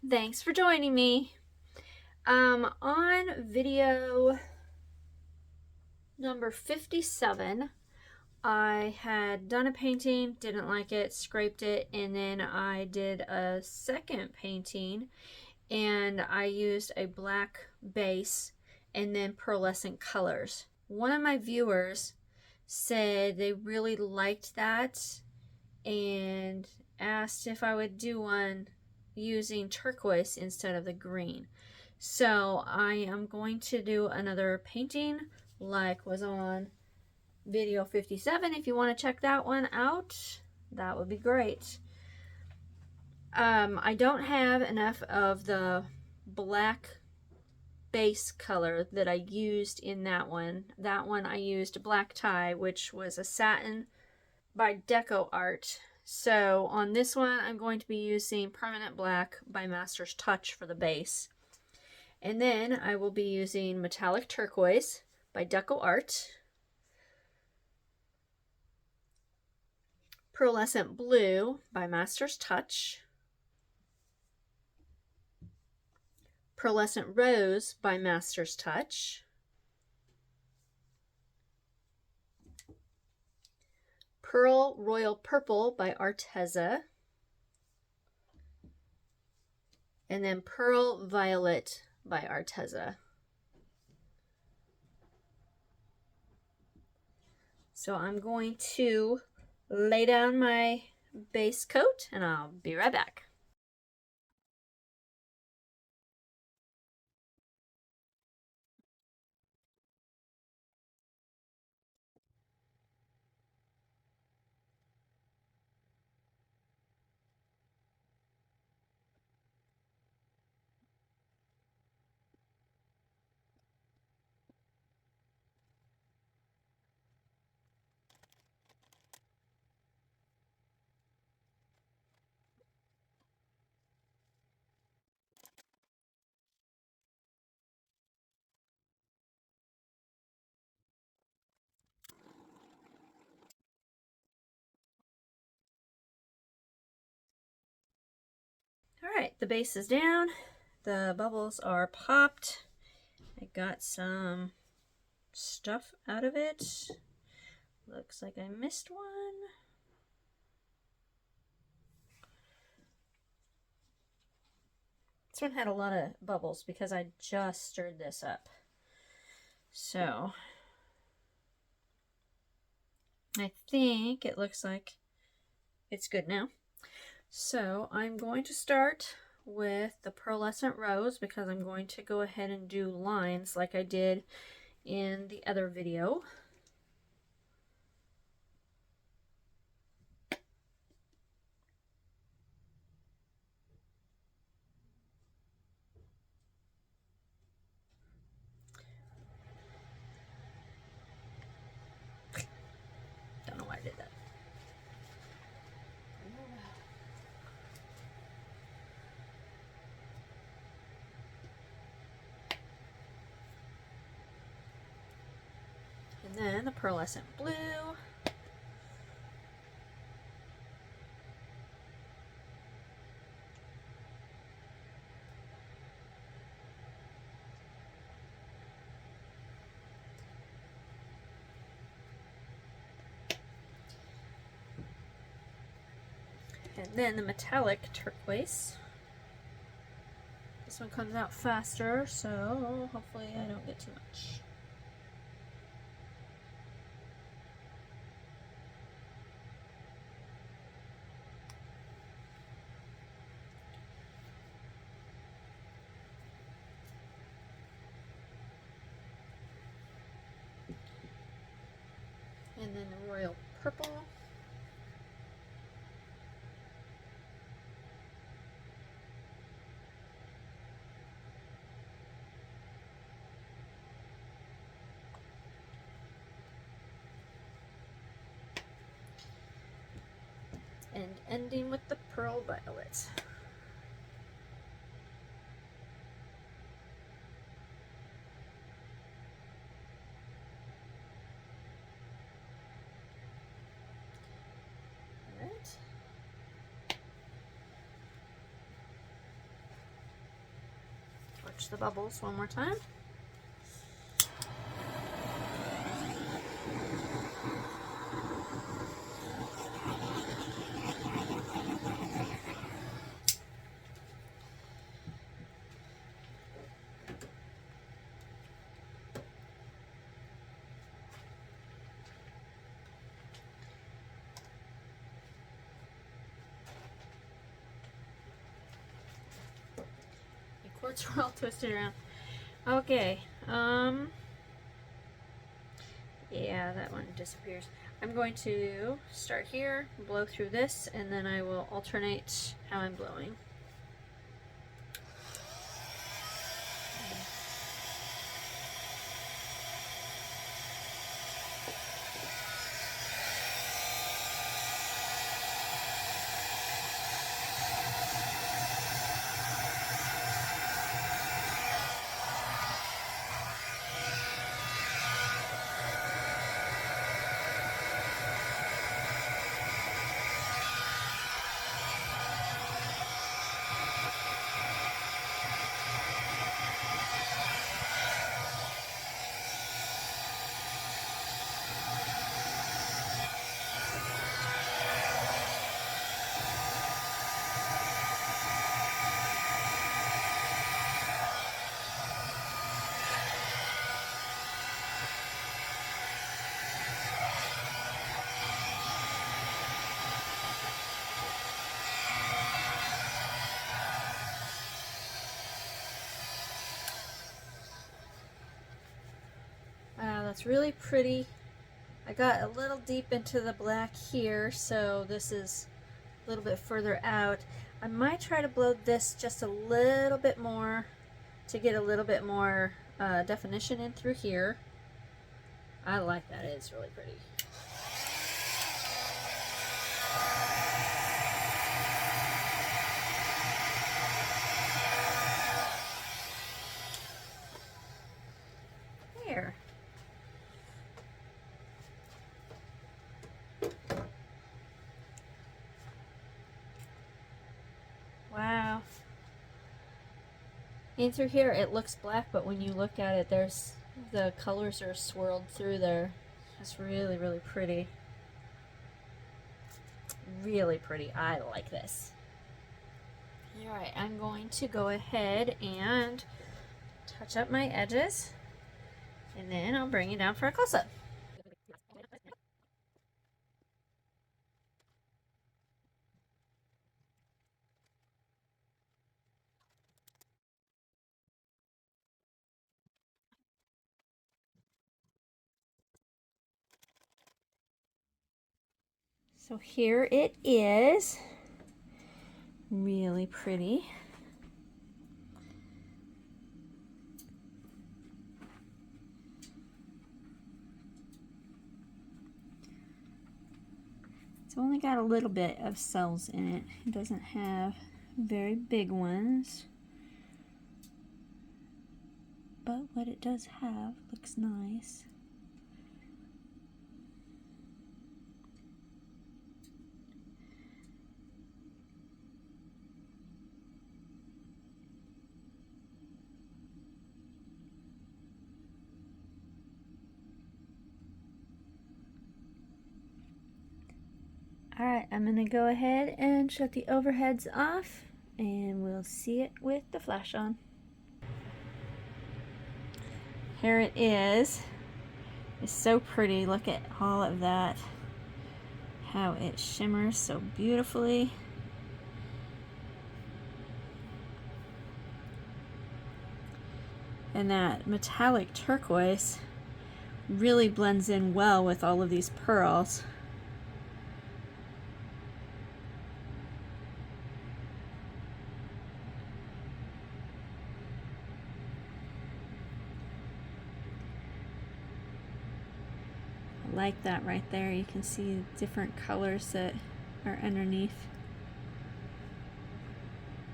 Thanks for joining me. On video number 57, I had done a painting, didn't like it, scraped it, and then I did a second painting and I used a black base and then pearlescent colors. One of my viewers said they really liked that and asked if I would do one using turquoise instead of the green. So I am going to do another painting like was on video 57. If you want to check that one out, that would be great. I don't have enough of the black base color that I used in that one. That one I used black tie, which was a satin by DecoArt. So on this one, I'm going to be using Permanent Black by Master's Touch for the base. And then I will be using Metallic Turquoise by DecoArt, Pearlescent Blue by Master's Touch, Pearlescent Rose by Master's Touch, Pearl Royal Purple by Arteza, and then Pearl Violet by Arteza. So I'm going to lay down my base coat and I'll be right back. Alright, the base is down, the bubbles are popped. I got some stuff out of it. Looks like I missed one. This one had a lot of bubbles because I just stirred this up. So I think it looks like it's good now. So I'm going to start with the Pearlescent Rose because I'm going to go ahead and do lines like I did in the other video. Don't know why I did that. And then the Pearlescent Blue. And then the Metallic Turquoise. This one comes out faster, so hopefully I don't get too much. And then the Royal Purple. And ending with the Pearl Violet. Alright. touch the bubbles one more time. Quartz are all twisted around. Okay, yeah, that one disappears. I'm going to start here, blow through this, and then I will alternate how I'm blowing. Wow, that's really pretty. I got a little deep into the black here, so this is a little bit further out. I might try to blow this just a little bit more to get a little bit more definition in through here. I like that, it's really pretty. There. Wow. In through here it looks black, but when you look at it, there's the colors are swirled through there. It's really, really pretty. Really pretty. I like this. Alright, I'm going to go ahead and touch up my edges, and then I'll bring it down for a close-up. So here it is. Really pretty. It's only got a little bit of cells in it. It doesn't have very big ones. But what it does have looks nice. Alright, I'm going to go ahead and shut the overheads off, and we'll see it with the flash on. Here it is. It's so pretty. Look at all of that. How it shimmers so beautifully. And that metallic turquoise really blends in well with all of these pearls. I like that right there. You can see different colors that are underneath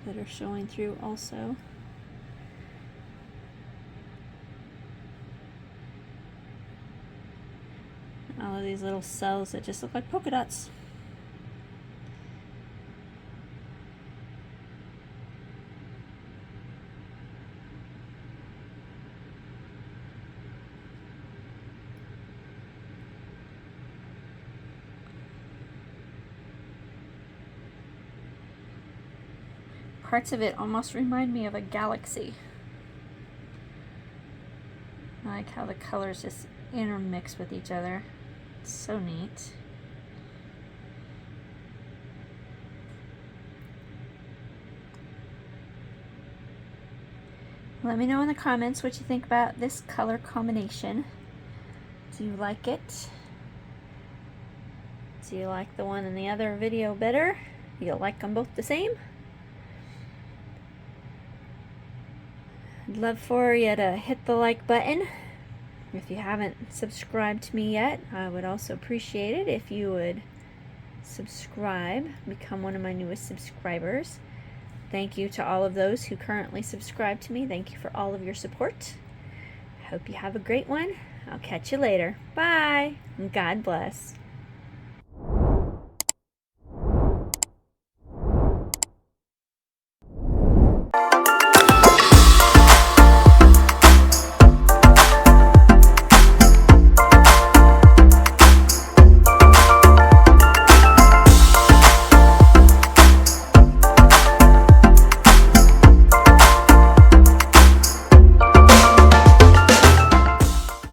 that are showing through also. All of these little cells that just look like polka dots. Parts of it almost remind me of a galaxy. I like how the colors just intermix with each other. It's so neat. Let me know in the comments what you think about this color combination. Do you like it? Do you like the one in the other video better? You like them both the same? I'd love for you to hit the like button. If you haven't subscribed to me yet, I would also appreciate it if you would subscribe, become one of my newest subscribers. Thank you to all of those who currently subscribe to me. Thank you for all of your support. I hope you have a great one. I'll catch you later. Bye, and God bless.